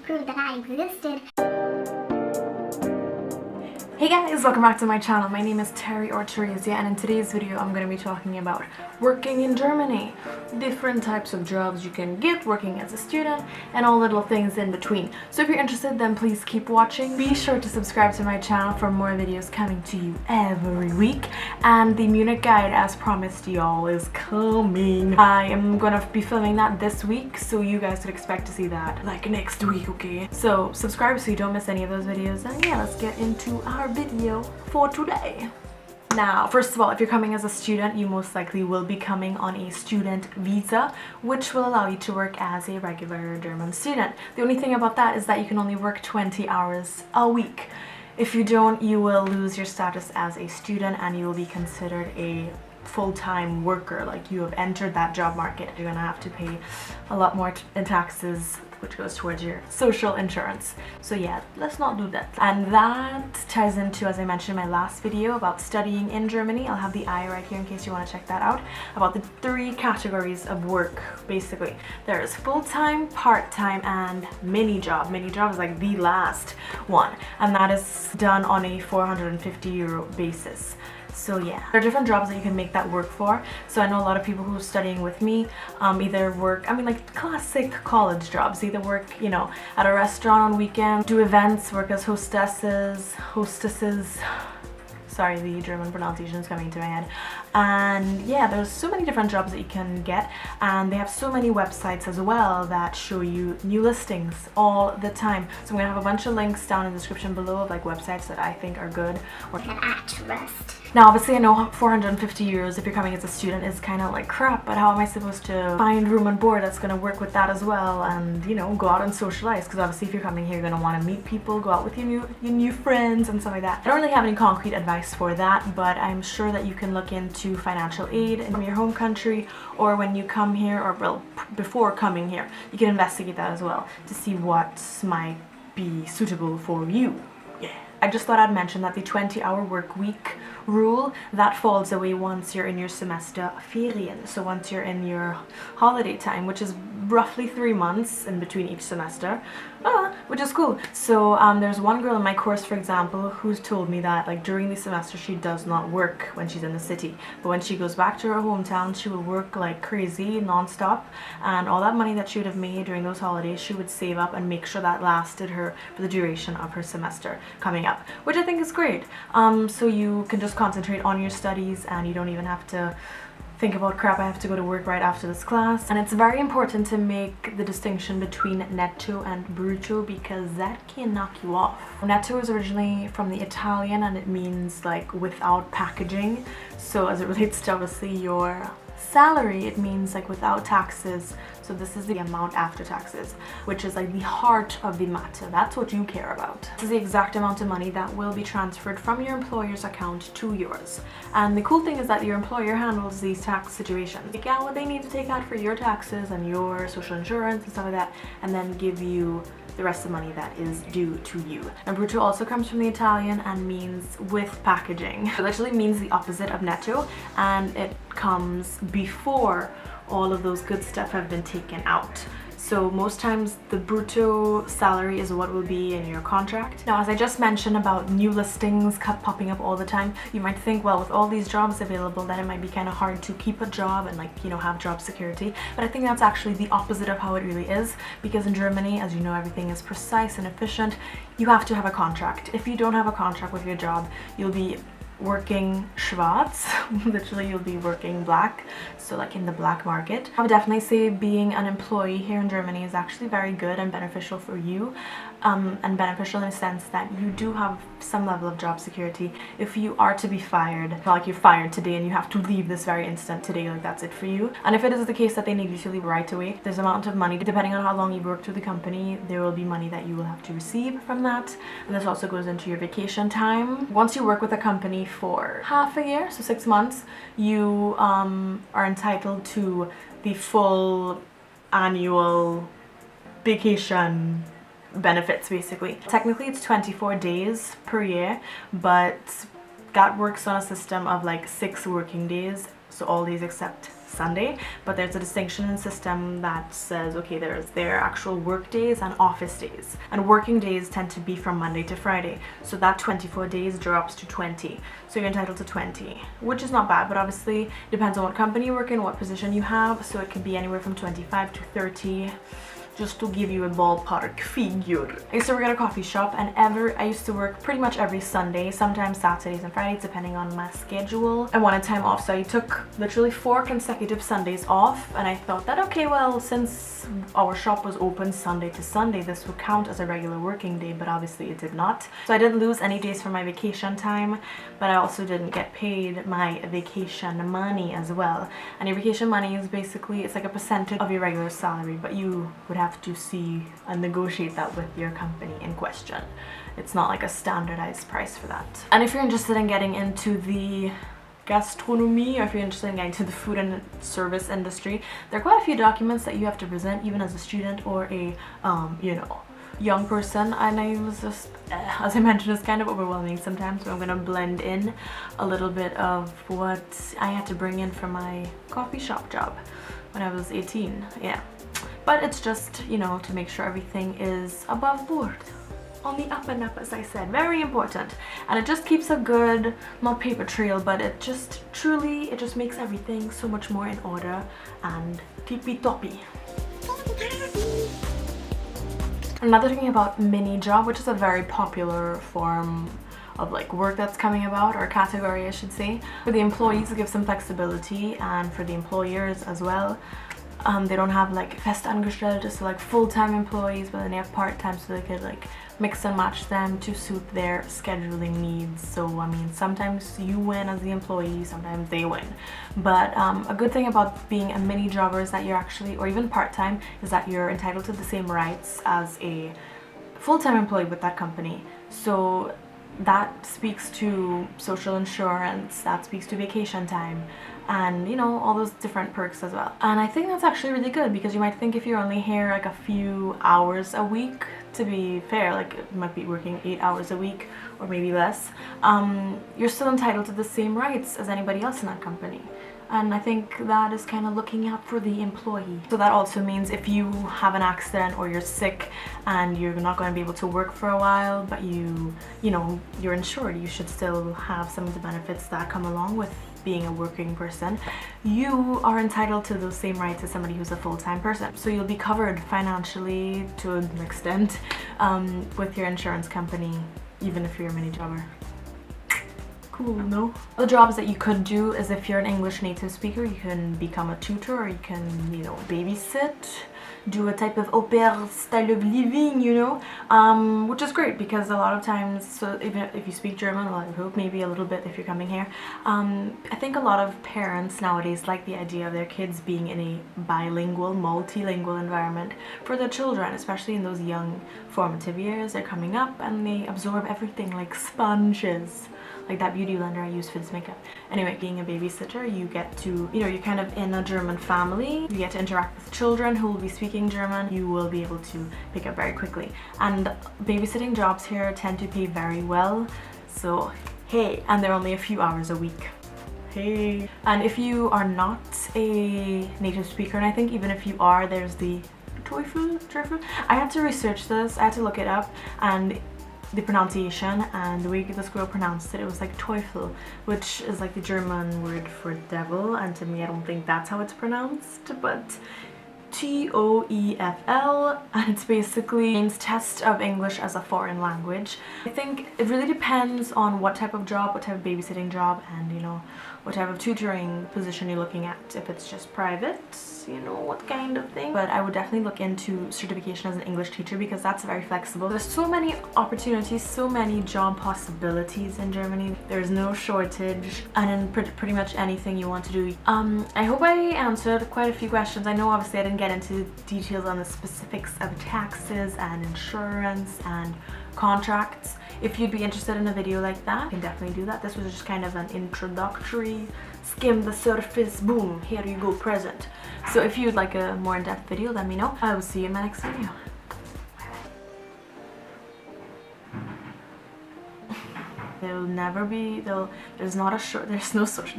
prove that I existed. Hey guys, welcome back to my channel. My name is Terry or Theresia, and in today's video I'm going to be talking about working in Germany, different types of jobs you can get working as a student, and all little things in between. So if you're interested, then please keep watching. Be sure to subscribe to my channel for more videos coming to you every week, and the Munich guide, as promised y'all, is coming. I am gonna be filming that this week, so you guys could expect to see that like next week, okay? So subscribe so you don't miss any of those videos, and yeah, let's get into our video for today. Now, first of all, if you're coming as a student, you most likely will be coming on a student visa, which will allow you to work as a regular German student. The only thing about that is that you can only work 20 hours a week. If you don't, you will lose your status as a student and you will be considered a full-time worker, like you have entered that job market. You're gonna have to pay a lot more in taxes, which goes towards your social insurance. So yeah, let's not do that. And that ties into, as I mentioned in my last video about studying in Germany. I'll have the right here in case you want to check that out, about the 3 categories of work. Basically, there's full-time, part-time, and mini job. Mini job is like the last one, and that is done on a 450 euro basis. So yeah, there are different jobs that you can make that work for. So I know a lot of people who are studying with me either work, like classic college jobs, either work, you know, at a restaurant on weekends, do events, work as hostesses, sorry, the German pronunciation is coming to my head. And yeah, there's so many different jobs that you can get, and they have so many websites as well that show you new listings all the time. So I'm gonna have a bunch of links down in the description below of like websites that I think are good. At rest. Now obviously I know 450 euros if you're coming as a student is kind of like crap, but how am I supposed to find room and board that's going to work with that as well, and you know, go out and socialize? Because obviously if you're coming here, you're going to want to meet people, go out with your new friends and stuff like that. I don't really have any concrete advice for that, but I'm sure that you can look into financial aid in your home country, or when you come here, or well, before coming here, you can investigate that as well to see what might be suitable for you. Yeah. I just thought I'd mention that the 20-hour work week rule, that falls away once you're in your semester ferien. So once you're in your holiday time, which is roughly 3 months in between each semester, which is cool. So there's one girl in my course, for example, who's told me that like during the semester she does not work when she's in the city, but when she goes back to her hometown, she will work like crazy non-stop, and all that money that she would have made during those holidays she would save up and make sure that lasted her for the duration of her semester coming up, which I think is great. So you can just concentrate on your studies and you don't even have to think about, crap, I have to go to work right after this class. And it's very important to make the distinction between netto and brutto, because that can knock you off. Netto is originally from the Italian and it means like without packaging. So as it relates to obviously your salary, it means like without taxes. So this is the amount after taxes, which is like the heart of the matter. That's what you care about. This is the exact amount of money that will be transferred from your employer's account to yours. And the cool thing is that your employer handles these tax situations. Take out what they need to take out for your taxes and your social insurance and stuff like that, and then give you the rest of the money that is due to you. And brutto also comes from the Italian and means with packaging. It literally means the opposite of netto, and it comes before all of those good stuff have been taken out. So most times the brutto salary is what will be in your contract. Now, as I just mentioned about new listings popping up all the time, you might think, well, with all these jobs available, that it might be kind of hard to keep a job and like, you know, have job security. But I think that's actually the opposite of how it really is, because in Germany, as you know, everything is precise and efficient. You have to have a contract. If you don't have a contract with your job, you'll be working schwarz. Literally you'll be working black, so like in the black market. I would definitely say being an employee here in Germany is actually very good and beneficial for you, and beneficial in the sense that you do have some level of job security. If you are to be fired, not like you're fired today and you have to leave this very instant today, like that's it for you. And if it is the case that they need you to leave right away, there's an amount of money, depending on how long you've worked through the company, there will be money that you will have to receive from that. And this also goes into your vacation time. Once you work with a company for half a year, so 6 months, you are entitled to the full annual vacation benefits, basically. Technically it's 24 days per year, but that works on a system of like 6 working days, so all days except Sunday, but there's a distinction in system that says, okay, there's their actual work days and office days, and working days tend to be from Monday to Friday, so that 24 days drops to 20, so you're entitled to 20, which is not bad, but obviously depends on what company you work in, what position you have, so it can be anywhere from 25 to 30, just to give you a ballpark figure. I used to work at a coffee shop, and I used to work pretty much every Sunday, sometimes Saturdays and Fridays depending on my schedule. I wanted time off, so I took literally 4 consecutive Sundays off, and I thought that, okay, well, since our shop was open Sunday to Sunday, this would count as a regular working day, but obviously it did not. So I didn't lose any days for my vacation time, but I also didn't get paid my vacation money as well. And your vacation money is basically, it's like a percentage of your regular salary, but you would have to see and negotiate that with your company in question. It's not like a standardized price for that. And if you're interested in getting into the gastronomy, or if you're interested in getting to the food and service industry, there are quite a few documents that you have to present even as a student or a you know, young person, and I was just, as I mentioned, it's kind of overwhelming sometimes, so I'm gonna blend in a little bit of what I had to bring in for my coffee shop job when I was 18, yeah. But it's just, you know, to make sure everything is above board, on the up and up, as I said, very important. And it just keeps a good, not paper trail, but it just truly, it just makes everything so much more in order and tippy-toppy. Another thing about mini job, which is a very popular form of like work that's coming about, or category I should say, for the employees it gives some flexibility, and for the employers as well. They don't have like festangestellte, so like full-time employees, but then they have part-time, so they could like mix and match them to suit their scheduling needs. So I mean, sometimes you win as the employee, sometimes they win. But a good thing about being a mini jobber is that you're actually, or even part-time, is that you're entitled to the same rights as a full-time employee with that company. So that speaks to social insurance, that speaks to vacation time, and you know, all those different perks as well. And I think that's actually really good, because you might think if you're only here like a few hours a week, to be fair, like you might be working 8 hours a week or maybe less, you're still entitled to the same rights as anybody else in that company. And I think that is kind of looking out for the employee. So that also means if you have an accident or you're sick and you're not going to be able to work for a while, but you know, you're insured, you should still have some of the benefits that come along with being a working person. You are entitled to those same rights as somebody who's a full-time person. So you'll be covered financially to an extent with your insurance company, even if you're a mini jobber. Cool, no? The jobs that you could do is, if you're an English native speaker, you can become a tutor, or you can, you know, babysit, do a type of au pair style of living, you know, which is great, because a lot of times, so even if you speak German, well, I hope maybe a little bit if you're coming here, I think a lot of parents nowadays like the idea of their kids being in a bilingual, multilingual environment for their children, especially in those young formative years. They're coming up and they absorb everything like sponges. Like that beauty blender I use for this makeup. Anyway, being a babysitter, you get to, you know, you're kind of in a German family. You get to interact with children who will be speaking German. You will be able to pick up very quickly. And babysitting jobs here tend to pay very well. So, hey, and they're only a few hours a week. Hey. And if you are not a native speaker, and I think even if you are, there's the TOEFL? I had to research this, I had to look it up, and the pronunciation and the way this girl pronounced it, it was like Teufel, which is like the German word for devil, and to me I don't think that's how it's pronounced, but TOEFL, and it's basically means test of English as a foreign language. I think it really depends on what type of job, what type of babysitting job, and you know, what type of tutoring position you're looking at. If it's just private, you know, what kind of thing. But I would definitely look into certification as an English teacher, because that's very flexible. There's so many opportunities, so many job possibilities in Germany. There's no shortage, and in pretty much anything you want to do. I hope I answered quite a few questions. I know obviously I didn't get into details on the specifics of taxes and insurance and contracts. If you'd be interested in a video like that, you can definitely do that. This was just kind of an introductory, skim the surface, boom, here you go, present. So if you'd like a more in-depth video, let me know. I will see you in my next video. There'll never be, there's not a short, there's no social,